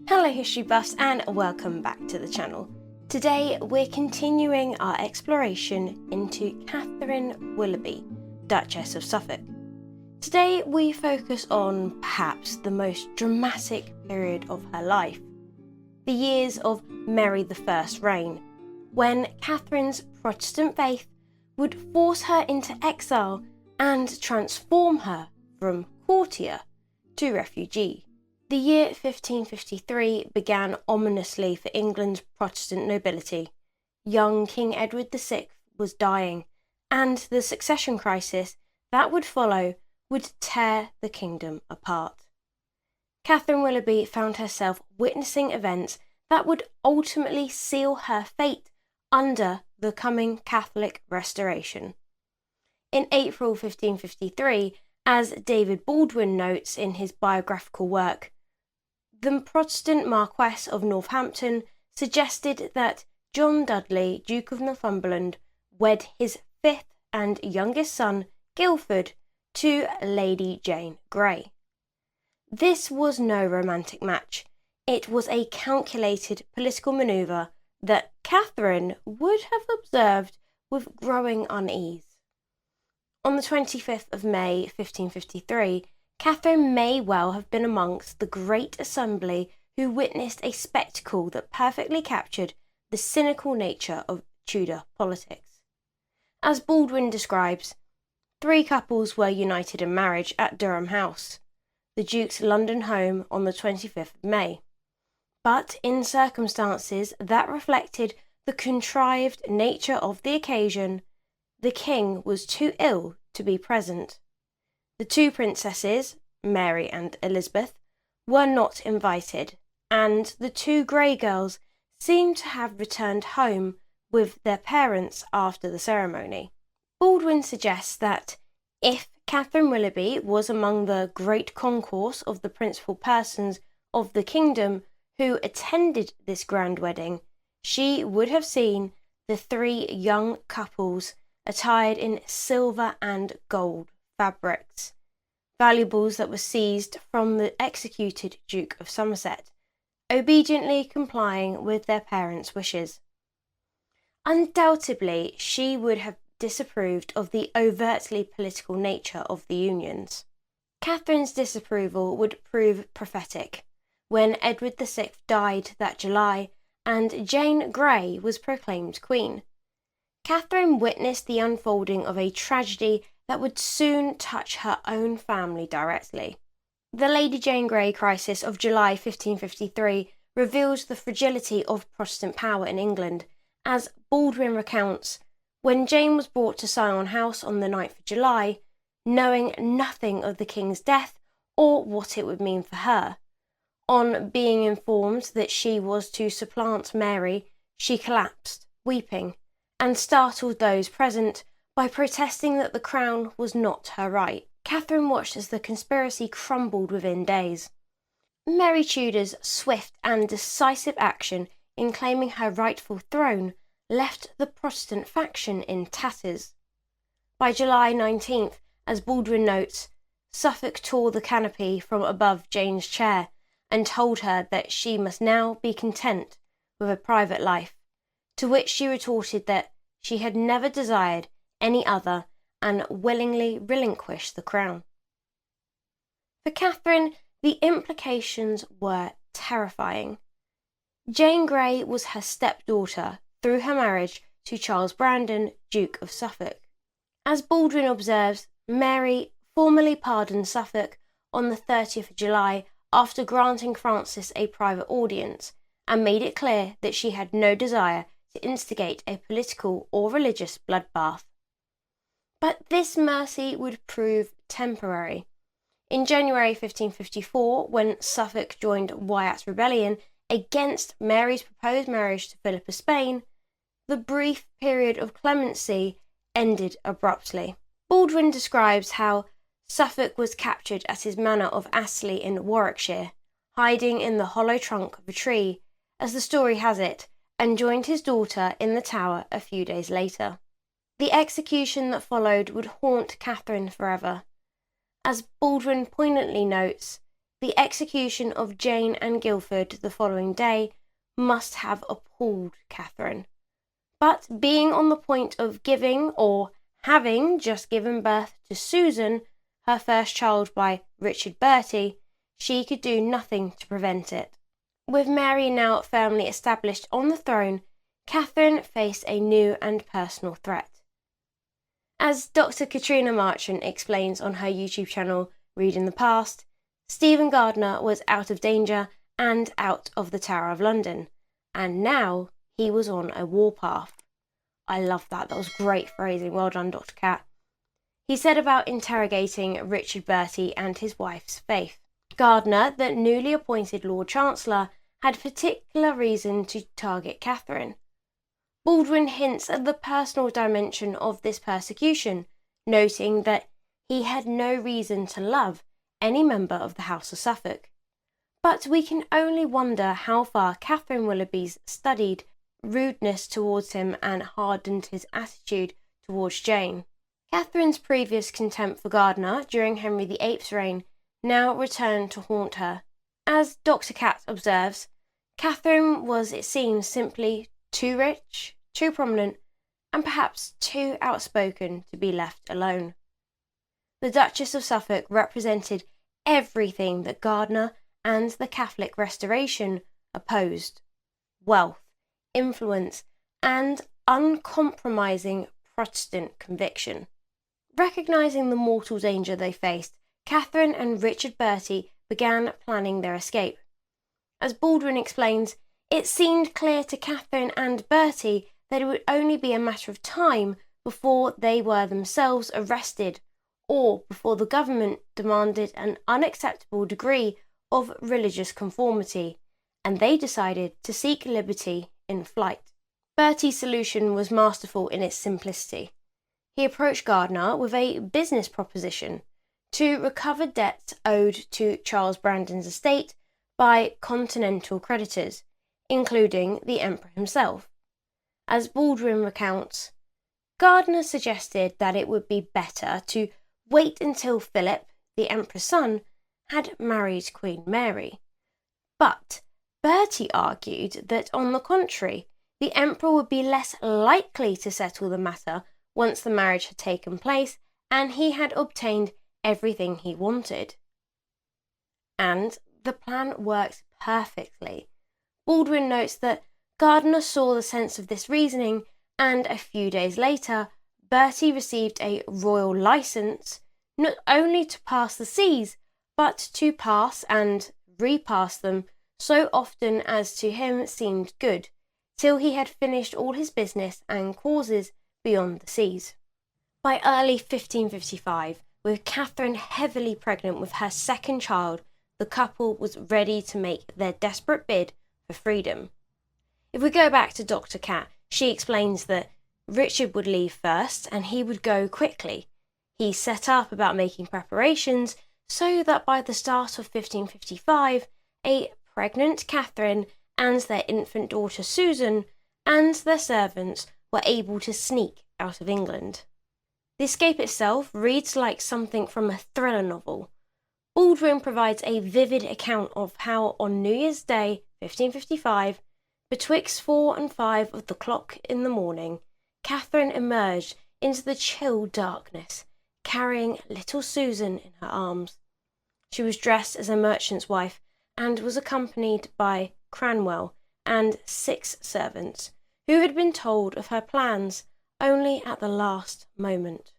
Hello history buffs and welcome back to the channel. Today we're continuing our exploration into Katherine Willoughby, Duchess of Suffolk. Today we focus on perhaps the most dramatic period of her life, the years of Mary I's reign, when Catherine's Protestant faith would force her into exile and transform her from courtier to refugee. The year 1553 began ominously for England's Protestant nobility. Young King Edward VI was dying, and the succession crisis that would follow would tear the kingdom apart. Katherine Willoughby found herself witnessing events that would ultimately seal her fate under the coming Catholic Restoration. In April 1553, as David Baldwin notes in his biographical work, the Protestant Marquess of Northampton suggested that John Dudley, Duke of Northumberland, wed his fifth and youngest son, Guildford, to Lady Jane Grey. This was no romantic match. It was a calculated political manoeuvre that Catherine would have observed with growing unease. On the 25th of May 1553, Catherine may well have been amongst the great assembly who witnessed a spectacle that perfectly captured the cynical nature of Tudor politics. As Baldwin describes, 3 couples were united in marriage at Durham House, the Duke's London home, on the 25th of May. But in circumstances that reflected the contrived nature of the occasion, the king was too ill to be present. The 2 princesses, Mary and Elizabeth, were not invited, and the 2 Grey girls seem to have returned home with their parents after the ceremony. Baldwin suggests that if Katherine Willoughby was among the great concourse of the principal persons of the kingdom who attended this grand wedding, she would have seen the 3 young couples attired in silver and gold fabrics, valuables that were seized from the executed Duke of Somerset, obediently complying with their parents' wishes. Undoubtedly, she would have disapproved of the overtly political nature of the unions. Catherine's disapproval would prove prophetic when Edward VI died that July and Jane Grey was proclaimed Queen. Catherine witnessed the unfolding of a tragedy that would soon touch her own family directly. The Lady Jane Grey crisis of July 1553 reveals the fragility of Protestant power in England, as Baldwin recounts, when Jane was brought to Sion House on the 9th of July, knowing nothing of the king's death or what it would mean for her. On being informed that she was to supplant Mary, she collapsed, weeping, and startled those present by protesting that the crown was not her right. Catherine watched as the conspiracy crumbled within days. Mary Tudor's swift and decisive action in claiming her rightful throne left the Protestant faction in tatters. By July 19th, as Baldwin notes, Suffolk tore the canopy from above Jane's chair and told her that she must now be content with a private life, to which she retorted that she had never desired any other and willingly relinquished the crown. For Catherine, the implications were terrifying. Jane Grey was her stepdaughter through her marriage to Charles Brandon, Duke of Suffolk. As Baldwin observes, Mary formally pardoned Suffolk on the 30th of July after granting Francis a private audience, and made it clear that she had no desire to instigate a political or religious bloodbath. But this mercy would prove temporary. In January 1554, when Suffolk joined Wyatt's rebellion against Mary's proposed marriage to Philip of Spain, the brief period of clemency ended abruptly. Baldwin describes how Suffolk was captured at his manor of Astley in Warwickshire, hiding in the hollow trunk of a tree, as the story has it, and joined his daughter in the Tower a few days later. The execution that followed would haunt Catherine forever. As Baldwin poignantly notes, the execution of Jane and Guildford the following day must have appalled Catherine. But being on the point of giving, or having just given birth to Susan, her first child by Richard Bertie, she could do nothing to prevent it. With Mary now firmly established on the throne, Catherine faced a new and personal threat. As Dr. Katrina Marchant explains on her YouTube channel, Read in the Past, Stephen Gardiner was out of danger and out of the Tower of London, and now he was on a warpath. I love that. That was great phrasing. Well done, Dr. Cat. He said about interrogating Richard Bertie and his wife's faith. Gardiner, the newly appointed Lord Chancellor, had particular reason to target Catherine. Baldwin hints at the personal dimension of this persecution, noting that he had no reason to love any member of the House of Suffolk. But we can only wonder how far Katherine Willoughby's studied rudeness towards him and hardened his attitude towards Jane. Catherine's previous contempt for Gardiner during Henry VIII's reign now returned to haunt her. As Dr. Cat observes, Catherine was, it seems, simply too rich, too prominent, and perhaps too outspoken to be left alone. The Duchess of Suffolk represented everything that Gardiner and the Catholic Restoration opposed: wealth, influence, and uncompromising Protestant conviction. Recognising the mortal danger they faced, Catherine and Richard Bertie began planning their escape. As Baldwin explains, it seemed clear to Catherine and Bertie that it would only be a matter of time before they were themselves arrested, or before the government demanded an unacceptable degree of religious conformity, and they decided to seek liberty in flight. Bertie's solution was masterful in its simplicity. He approached Gardiner with a business proposition to recover debts owed to Charles Brandon's estate by continental creditors, including the Emperor himself. As Baldwin recounts, Gardiner suggested that it would be better to wait until Philip, the Emperor's son, had married Queen Mary. But Bertie argued that, on the contrary, the Emperor would be less likely to settle the matter once the marriage had taken place and he had obtained everything he wanted. And the plan worked perfectly. Baldwin notes that Gardiner saw the sense of this reasoning, and a few days later, Bertie received a royal licence not only to pass the seas, but to pass and repass them so often as to him seemed good, till he had finished all his business and causes beyond the seas. By early 1555, with Catherine heavily pregnant with her second child, the couple was ready to make their desperate bid for freedom. If we go back to Dr. Cat, she explains that Richard would leave first and he would go quickly. He set up about making preparations so that by the start of 1555, a pregnant Catherine and their infant daughter Susan and their servants were able to sneak out of England. The escape itself reads like something from a thriller novel. Baldwin provides a vivid account of how on New Year's Day, 1555, betwixt 4 and 5 of the clock in the morning, Catherine emerged into the chill darkness, carrying little Susan in her arms. She was dressed as a merchant's wife and was accompanied by Cranwell and 6 servants, who had been told of her plans only at the last moment.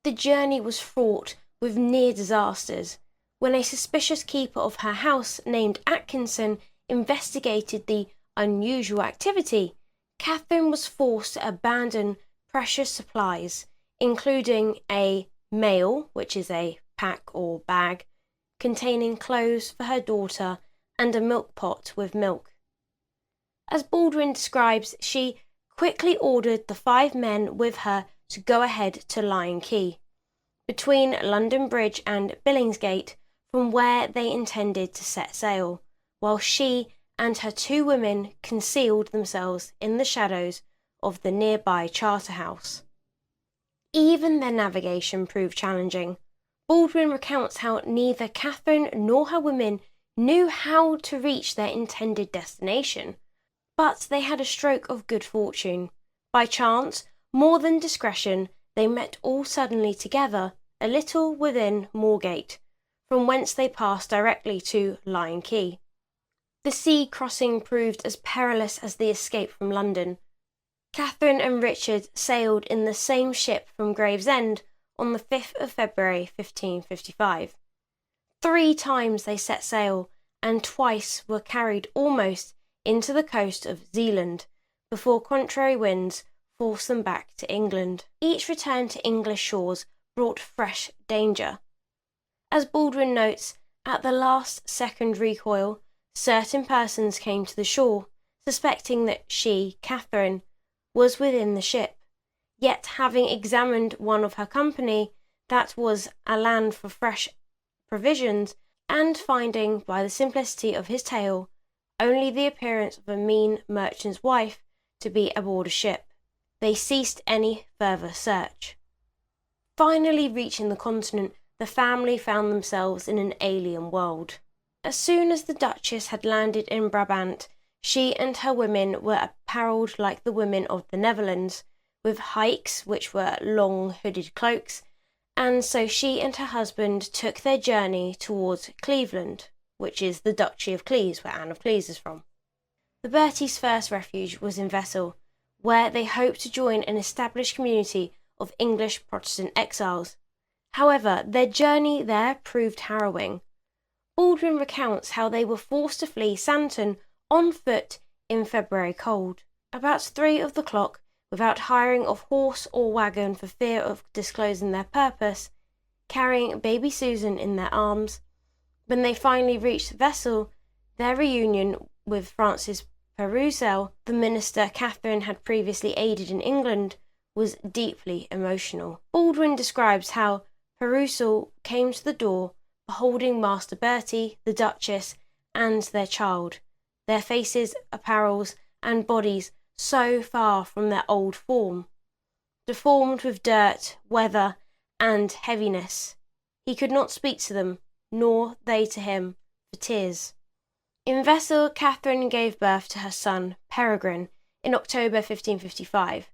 The journey was fraught with near disasters. When a suspicious keeper of her house named Atkinson investigated the unusual activity, Catherine was forced to abandon precious supplies, including a mail, which is a pack or bag, containing clothes for her daughter and a milk pot with milk. As Baldwin describes, she quickly ordered the 5 men with her to go ahead to Lion Quay, between London Bridge and Billingsgate, from where they intended to set sail, while she and her 2 women concealed themselves in the shadows of the nearby Charterhouse. Even their navigation proved challenging. Baldwin recounts how neither Catherine nor her women knew how to reach their intended destination, but they had a stroke of good fortune. By chance, more than discretion, they met all suddenly together, a little within Moorgate, from whence they passed directly to Lion Quay. The sea crossing proved as perilous as the escape from London. Catherine and Richard sailed in the same ship from Gravesend on the 5th of February 1555. 3 times they set sail, and twice were carried almost into the coast of Zealand, before contrary winds forced them back to England. Each return to English shores brought fresh danger. As Baldwin notes, at the last second recoil, certain persons came to the shore, suspecting that she, Catherine, was within the ship, yet having examined one of her company that was a land for fresh provisions, and finding by the simplicity of his tale only the appearance of a mean merchant's wife to be aboard a ship, they ceased any further search. Finally reaching the continent, the family found themselves in an alien world. As soon as the Duchess had landed in Brabant, she and her women were apparelled like the women of the Netherlands, with haicks, which were long hooded cloaks, and so she and her husband took their journey towards Cleveland, which is the Duchy of Cleves, where Anne of Cleves is from. The Berties' first refuge was in Exile, where they hoped to join an established community of English Protestant exiles. However, their journey there proved harrowing. Baldwin recounts how they were forced to flee Santon on foot in February cold, about 3 of the clock, without hiring of horse or wagon for fear of disclosing their purpose, carrying baby Susan in their arms. When they finally reached Exile, their reunion with Francis Purcell, the minister Catherine had previously aided in England, was deeply emotional. Baldwin describes how Purcell came to the door, beholding Master Bertie, the Duchess, and their child, their faces, apparels, and bodies so far from their old form, deformed with dirt, weather, and heaviness. He could not speak to them, nor they to him, for tears. In Exile, Catherine gave birth to her son, Peregrine, in October 1555,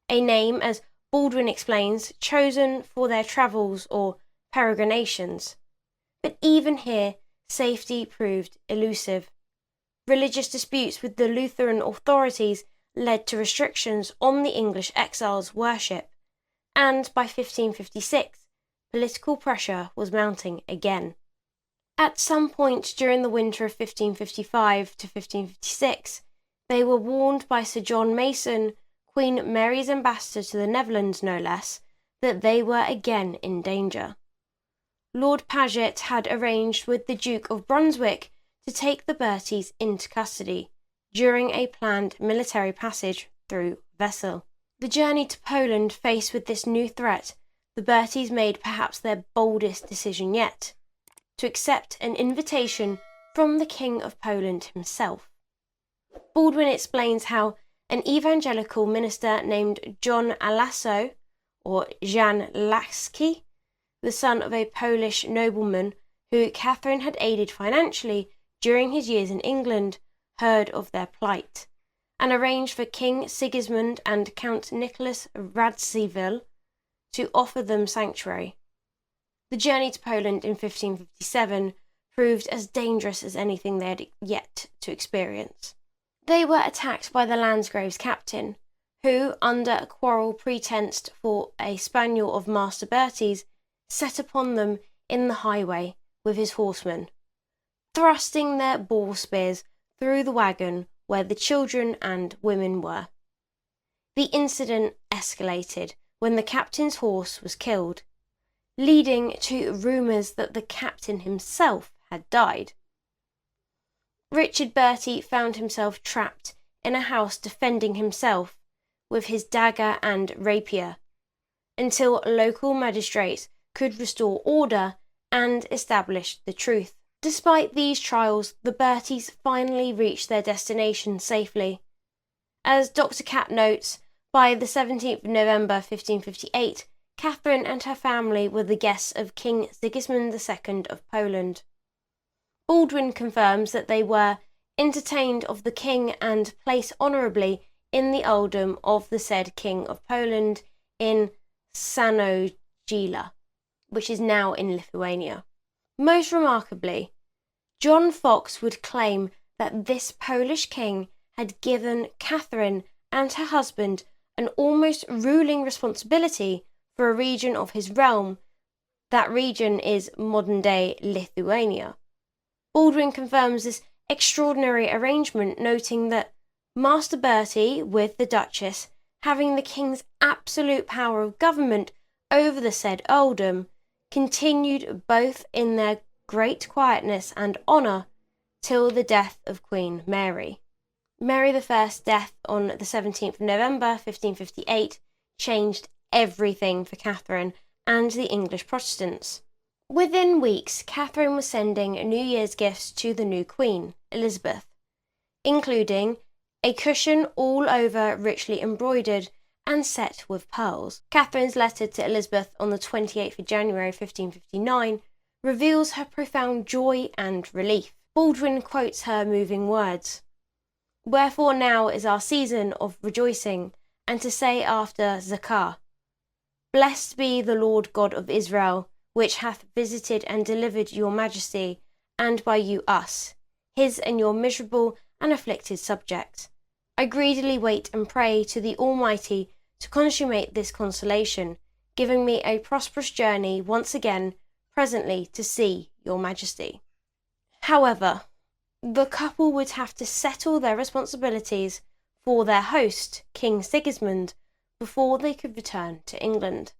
a name, as Baldwin explains, chosen for their travels or peregrinations. But even here, safety proved elusive. Religious disputes with the Lutheran authorities led to restrictions on the English exiles' worship, and by 1556, political pressure was mounting again. At some point during the winter of 1555 to 1556, they were warned by Sir John Mason, Queen Mary's ambassador to the Netherlands no less, that they were again in danger. Lord Paget had arranged with the Duke of Brunswick to take the Berties into custody during a planned military passage through Exile. The journey to Poland faced with this new threat, the Berties made perhaps their boldest decision yet, to accept an invitation from the King of Poland himself. Baldwin explains how an evangelical minister named John Alasso, or Jan Laski, the son of a Polish nobleman who Catherine had aided financially during his years in England, heard of their plight, and arranged for King Sigismund and Count Nicholas Radziwill to offer them sanctuary. The journey to Poland in 1557 proved as dangerous as anything they had yet to experience. They were attacked by the Landgrave's captain, who, under a quarrel pretensed for a spaniel of Master Bertie's, set upon them in the highway with his horsemen, thrusting their boar spears through the wagon where the children and women were. The incident escalated when the captain's horse was killed, leading to rumours that the captain himself had died. Richard Bertie found himself trapped in a house defending himself with his dagger and rapier, until local magistrates could restore order and establish the truth. Despite these trials, the Berties finally reached their destination safely. As Dr. Catt notes, by the 17th of November 1558, Catherine and her family were the guests of King Sigismund II of Poland. Baldwin confirms that they were entertained of the king and placed honourably in the earldom of the said King of Poland in Sanogila, which is now in Lithuania. Most remarkably, John Fox would claim that this Polish king had given Catherine and her husband an almost ruling responsibility for a region of his realm. That region is modern-day Lithuania. Baldwin confirms this extraordinary arrangement, noting that Master Bertie, with the Duchess, having the king's absolute power of government over the said earldom, continued both in their great quietness and honour till the death of Queen Mary. Mary I's death on the 17th of November 1558 changed everything for Catherine and the English Protestants. Within weeks, Catherine was sending New Year's gifts to the new Queen, Elizabeth, including a cushion all over richly embroidered and set with pearls. Catherine's letter to Elizabeth on the 28th of January 1559 reveals her profound joy and relief. Baldwin quotes her moving words, "Wherefore now is our season of rejoicing, and to say after Zakar, Blessed be the Lord God of Israel, which hath visited and delivered your majesty, and by you us, his and your miserable and afflicted subjects. I greedily wait and pray to the Almighty to consummate this consolation, giving me a prosperous journey once again presently to see your majesty." However, the couple would have to settle their responsibilities for their host, King Sigismund, before they could return to England.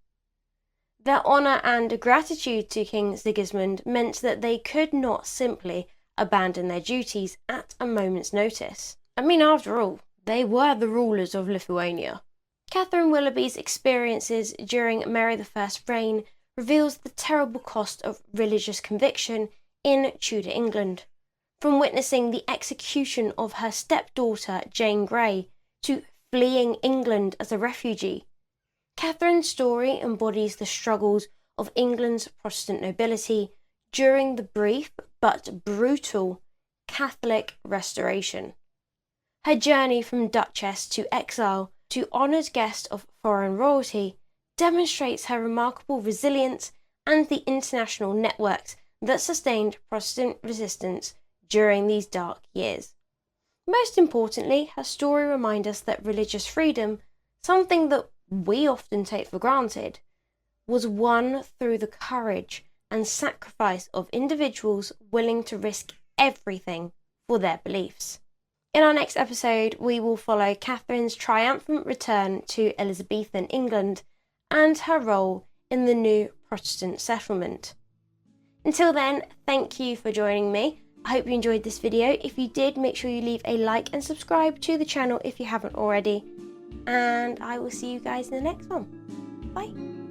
Their honour and gratitude to King Sigismund meant that they could not simply abandon their duties at a moment's notice. I mean, after all, they were the rulers of Lithuania. Katherine Willoughby's experiences during Mary I's reign reveals the terrible cost of religious conviction in Tudor England, from witnessing the execution of her stepdaughter Jane Grey to fleeing England as a refugee. Catherine's story embodies the struggles of England's Protestant nobility during the brief but brutal Catholic Restoration. Her journey from Duchess to exile to honoured guest of foreign royalty demonstrates her remarkable resilience and the international networks that sustained Protestant resistance during these dark years. Most importantly, her story reminds us that religious freedom, something that we often take for granted, was won through the courage and sacrifice of individuals willing to risk everything for their beliefs. In our next episode, we will follow Catherine's triumphant return to Elizabethan England and her role in the new Protestant settlement. Until then, thank you for joining me. I hope you enjoyed this video. If you did, make sure you leave a like and subscribe to the channel if you haven't already. And I will see you guys in the next one. Bye.